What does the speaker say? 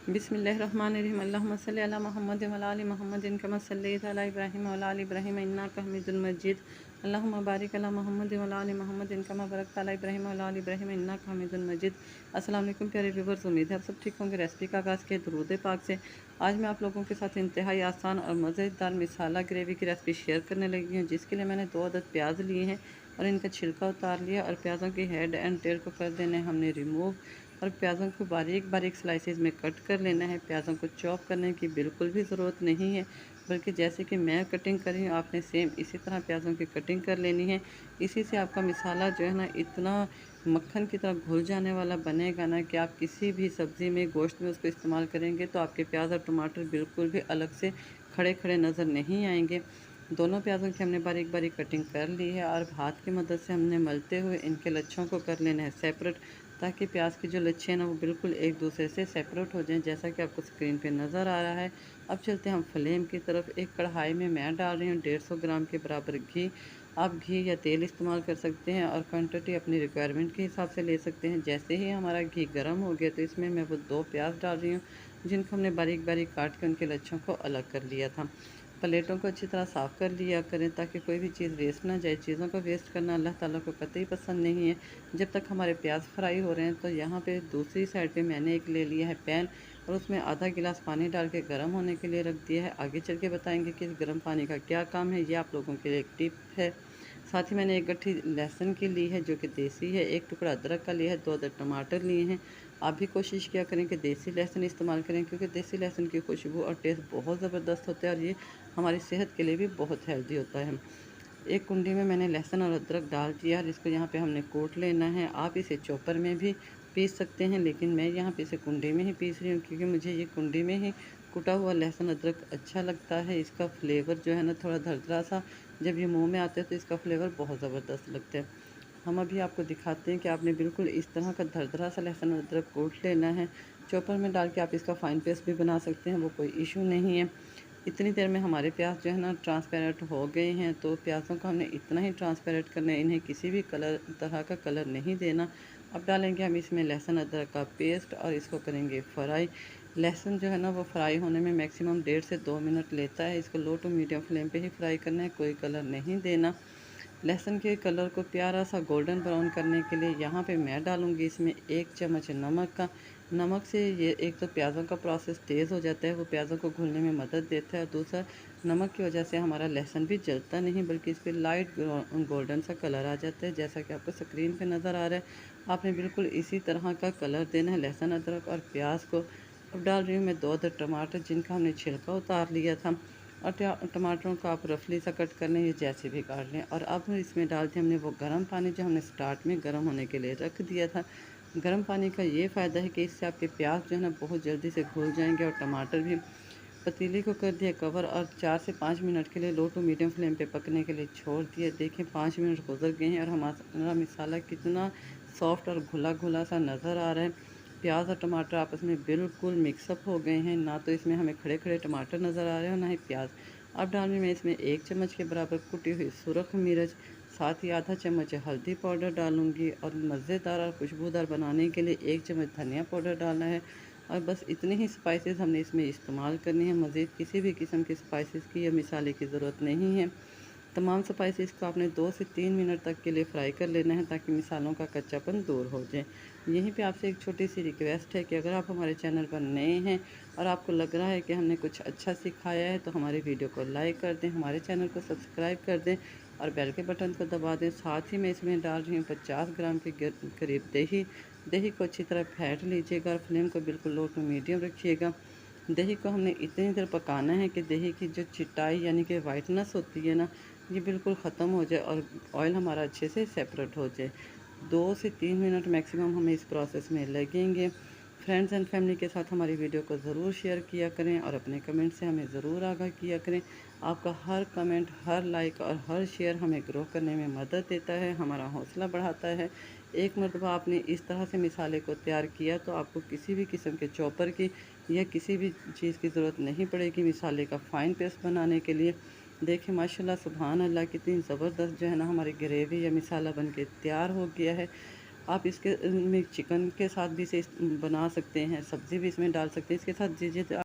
बिस्मिल्लाहिर्रहमानिर्रहीम अल्लाहुम्मा सल्लि अला मुहम्मद व अला आलि मुहम्मदिन कमा सल्लैता अला इब्राहीम व अला आलि इब्राहीम इन्नका हमीदुल मजीद। अल्लाहुम्मा बारिक अला मुहम्मद व अला आलि मुहम्मदिन कमा बारकता अला इब्राहीम व अला आलि इब्राहीम इन्नका हमीदुल मजीद। अस्सलाम वालेकुम प्यारे व्यूअर्स, उम्मीद है आप सब ठीक होंगे। रेसिपी का आगाज़ किया दुरूद पाक से। आज मैं आप लोगों के साथ इंतहाई आसान और मज़ेदार मिसाला ग्रेवी की रेसिपी शेयर करने लगी हूँ, जिसके लिए मैंने 2 अदद प्याज लिए हैं और इनका छिलका उतार लिया और प्याज़ों की हेड एंड टेल को कर देना है हमने रिमूव और प्याज़ों को बारीक बारीक स्लाइसेस में कट कर लेना है। प्याज़ों को चॉप करने की बिल्कुल भी ज़रूरत नहीं है, बल्कि जैसे कि मैं कटिंग कर रही हूँ आपने सेम इसी तरह प्याज़ों की कटिंग कर लेनी है। इसी से आपका मिसाला जो है ना इतना मक्खन की तरह घुल जाने वाला बनेगा ना कि आप किसी भी सब्ज़ी में गोश्त में उसको इस्तेमाल करेंगे तो आपके प्याज और टमाटर बिल्कुल भी अलग से खड़े खड़े नज़र नहीं आएंगे। दोनों प्याज़ों की हमने बारीक बारीक कटिंग कर ली है और हाथ की मदद से हमने मलते हुए इनके लच्छों को कर लेना है सेपरेट, ताकि प्याज की जो लच्छे हैं ना वो बिल्कुल एक दूसरे से सेपरेट हो जाएं, जैसा कि आपको स्क्रीन पे नज़र आ रहा है। अब चलते हैं हम फ्लेम की तरफ। एक कढ़ाई में मैं डाल रही हूँ 150 ग्राम के बराबर घी। आप घी या तेल इस्तेमाल कर सकते हैं और क्वांटिटी अपनी रिक्वायरमेंट के हिसाब से ले सकते हैं। जैसे ही हमारा घी गर्म हो गया तो इसमें मैं वो 2 प्याज डाल रही हूँ, जिनको हमने बारीक बारीक काट के उनके लच्छों को अलग कर लिया था। प्लेटों को अच्छी तरह साफ़ कर लिया करें ताकि कोई भी चीज़ वेस्ट ना जाए। चीज़ों को वेस्ट करना अल्लाह ताला को कतई पसंद नहीं है। जब तक हमारे प्याज फ्राई हो रहे हैं तो यहाँ पे दूसरी साइड पे मैंने एक ले लिया है पैन और उसमें आधा गिलास पानी डाल के गर्म होने के लिए रख दिया है। आगे चल के बताएंगे कि इस गर्म पानी का क्या काम है, ये आप लोगों के लिए एक टिप है। साथ ही मैंने एक गट्ठी लहसुन की ली है जो कि देसी है, एक टुकड़ा अदरक का लिया है, 2 अदद टमाटर लिए हैं। आप भी कोशिश किया करें कि देसी लहसुन इस्तेमाल करें, क्योंकि देसी लहसुन की खुशबू और टेस्ट बहुत ज़बरदस्त होता है और ये हमारी सेहत के लिए भी बहुत हेल्दी होता है। एक कुंडी में मैंने लहसुन और अदरक डाल दिया और इसको यहाँ पे हमने कूट लेना है। आप इसे चॉपर में भी पीस सकते हैं, लेकिन मैं यहाँ पे इसे कुंडी में ही पीस रही हूँ, क्योंकि मुझे ये कुंडी में ही कुटा हुआ लहसुन अदरक अच्छा लगता है। इसका फ्लेवर जो है ना थोड़ा दरदरा सा जब ये मुंह में आता है तो इसका फ्लेवर बहुत ज़बरदस्त लगता है। हम अभी आपको दिखाते हैं कि आपने बिल्कुल इस तरह का दरदरा सा लहसुन अदरक कूट लेना है। चॉपर में डाल के आप इसका फ़ाइन पेस्ट भी बना सकते हैं, वो कोई इशू नहीं है। इतनी देर में हमारे प्याज जो है ना ट्रांसपेरेंट हो गए हैं, तो प्याज़ों को हमने इतना ही ट्रांसपेरेंट करना है, इन्हें किसी भी तरह का कलर नहीं देना। अब डालेंगे हम इसमें लहसुन अदरक का पेस्ट और इसको करेंगे फ्राई। लहसुन जो है ना वो फ्राई होने में मैक्सिमम 1.5 से 2 मिनट लेता है। इसको लो टू मीडियम फ्लेम पे ही फ्राई करना है, कोई कलर नहीं देना। लहसुन के कलर को प्यारा सा गोल्डन ब्राउन करने के लिए यहाँ पे मैं डालूँगी इसमें 1 चम्मच नमक का। नमक से ये एक तो प्याज़ों का प्रोसेस तेज़ हो जाता है, वो प्याज़ों को घुलने में मदद देता है, और दूसरा नमक की वजह से हमारा लहसुन भी जलता नहीं, बल्कि इस पर लाइट गोल्डन सा कलर आ जाता है, जैसा कि आपको स्क्रीन पे नज़र आ रहा है। आपने बिल्कुल इसी तरह का कलर देना है लहसुन अदरक और प्याज को। अब डाल रही हूँ मैं 2 अदद टमाटर, जिनका हमने छिलका उतार लिया था, और टमाटरों को आप रफली सा कट कर लें, ये जैसे भी काट लें। और अब इसमें डाल दिया हमने वो गर्म पानी जो हमने स्टार्ट में गर्म होने के लिए रख दिया था। गर्म पानी का ये फ़ायदा है कि इससे आपके प्याज जो है ना बहुत जल्दी से घुल जाएंगे और टमाटर भी। पतीली को कर दिया कवर और 4 से 5 मिनट के लिए लो टू मीडियम फ्लेम पे पकने के लिए छोड़ दिया। देखें 5 मिनट गुजर गए हैं और हमारा मसाला कितना सॉफ्ट और घुला घुला सा नज़र आ रहा है। प्याज और टमाटर आपस में बिल्कुल मिक्सअप हो गए हैं, ना तो इसमें हमें खड़े खड़े टमाटर नज़र आ रहे हैं और ना ही प्याज। अब डालने में इसमें 1 चम्मच के बराबर कुटी हुई सुरख मिर्च, साथ ही आधा चम्मच हल्दी पाउडर डालूंगी, और मज़ेदार और खुशबूदार बनाने के लिए 1 चम्मच धनिया पाउडर डालना है। और बस इतने ही स्पाइसेस हमने इसमें इस्तेमाल करनी है, मज़ीद किसी भी किस्म के स्पाइसेस की या मिसाले की ज़रूरत नहीं है। तमाम स्पाइसेस को आपने 2 से 3 मिनट तक के लिए फ्राई कर लेना है, ताकि मिसालों का कच्चापन दूर हो जाए। यहीं पे आपसे एक छोटी सी रिक्वेस्ट है कि अगर आप हमारे चैनल पर नए हैं और आपको लग रहा है कि हमने कुछ अच्छा सिखाया है, तो हमारी वीडियो को लाइक कर दें, हमारे चैनल को सब्सक्राइब कर दें और बेल के बटन को दबा दें। साथ ही मैं इसमें डाल रही हूँ 50 ग्राम के करीब दही। दही को अच्छी तरह फेंट लीजिएगा और फ्लेम को बिल्कुल लो टू मीडियम रखिएगा। दही को हमने इतनी देर पकाना है कि दही की जो चिटाई यानी कि वाइटनेस होती है ना, ये बिल्कुल ख़त्म हो जाए और ऑयल हमारा अच्छे से सेपरेट हो जाए। 2 से 3 मिनट मैक्सिमम हमें इस प्रोसेस में लगेंगे। फ्रेंड्स एंड फैमिली के साथ हमारी वीडियो को ज़रूर शेयर किया करें और अपने कमेंट से हमें ज़रूर आगाह किया करें। आपका हर कमेंट, हर लाइक और हर शेयर हमें ग्रो करने में मदद देता है, हमारा हौसला बढ़ाता है। एक मरतबा आपने इस तरह से मिसाले को तैयार किया तो आपको किसी भी किस्म के चॉपर की या किसी भी चीज़ की ज़रूरत नहीं पड़ेगी मिसाले का फ़ाइन पेस्ट बनाने के लिए। देखिए माशाल्लाह सुभान अल्लाह, कितनी ज़बरदस्त जो है ना हमारी ग्रेवी या मिसाला बन के तैयार हो गया है। आप इसके में चिकन के साथ भी इसे बना सकते हैं, सब्ज़ी भी इसमें डाल सकते हैं। इसके साथ